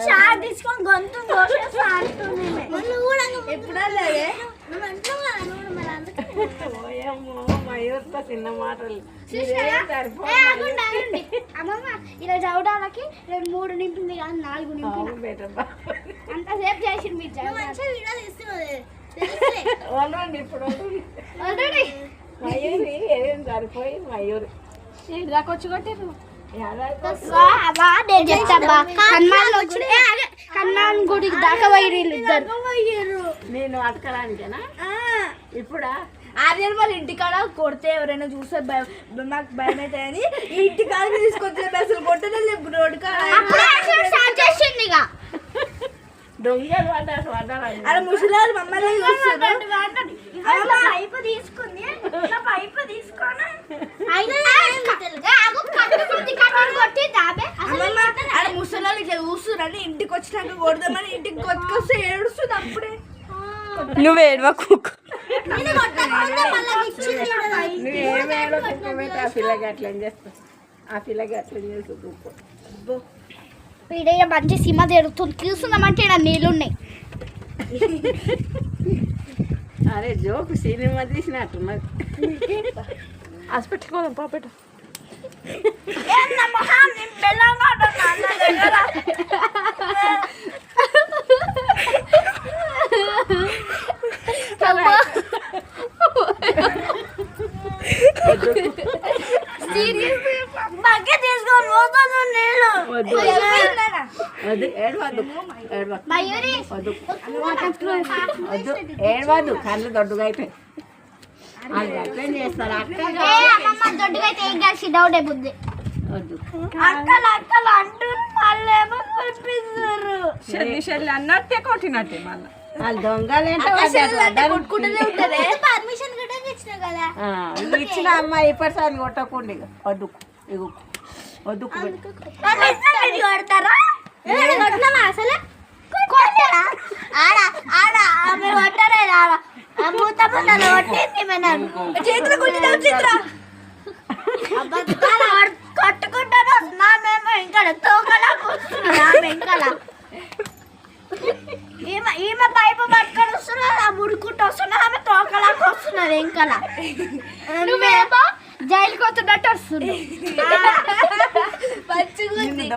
short తీసుకొని గొంతు కోసేస్తా అంటుంది మయూర్తో చిన్న మాటలు అమ్మమ్మ ఈరోజు అవడానికి 3 నింపింది కానీ 4 నింపింది అంతసేపు చేసి మీరు ఇప్పుడు మయూరి ఏం సరిపోయి మయూరి వచ్చి కొట్టారు హనుమాన్ గుడికి దాకా పోయిరు నేను అడకడానికేనా ఇప్పుడా ఆర్యన్ వాళ్ళ ఇంటికాడ కొడితే ఎవరైనా చూస్తే నాకు భయం అయితే అని ఇంటికాడ తీసుకొచ్చే అసలు కొట్టనే లేదు రోడ్డు కాడ దొంగలు పడ్డారు అలా ముసలారు మమ్మల్ని పైపు తీసుకుంది పైపు తీసుకొని అలా ముసలాలు ఇట్లా చూస్తురని ఇంటికి వచ్చినాక కొడదామని ఇంటికి కొట్టుకొస్తే ఏడుస్తుంది అప్పుడే నువ్వు ఏడవకు నువ్వేమేడో ఆ పిల్లకి అట్లా చేస్తా ఆ పిల్లకి అట్లా చేస్తూ ఈడ మంచి సినిమా తెరుతుంది చూస్తున్నామంటే ఇక్కడ నీళ్ళున్నాయి అరే జోకు సినిమా తీసినట్టున్నది హాస్పిటల్కి పోదాం పాపేట ఏడవద్దు కళ్ళు దొడ్డుగా అయిపోయి అది అట్లా చేస్తారు దొడ్డుగా అయితే ఏం కలిసి డౌట్ అయిపోద్ది వద్దు అక్కలు అక్కలు అంటున్నారు వాళ్ళేమో కనిపిస్తారు చెల్లి అన్నట్టే కొట్టినట్టే మళ్ళీ వాళ్ళు దొంగలేంటే కొట్టుకుంటూనే ఉంటారే పర్మిషన్ కూడా ఇచ్చినావు కదా ఇచ్చిన అమ్మాయి ఇప్పటిసారి కొట్టకుండా ఇక వద్దుకు ఇగు వద్దుకు కొడతారా అసలు ఆడ ఆడ ఆమె కొట్టరే మూత ముందర కొట్టింది చేతులు కొట్టిన చిత్ర కట్టుకుంటాను వస్తున్నా మేము ఇంకా తోకలా కూర్చున్నా ఇంకా ఈమె పైపు పట్టుకొని వస్తున్నారు ఆ ముడుకుంటూ వస్తున్నా ఆమె తోకలాగా వస్తున్నది ఇంకా నువ్వేమో జైలుకి వస్తున్నట్టు వస్తున్నావు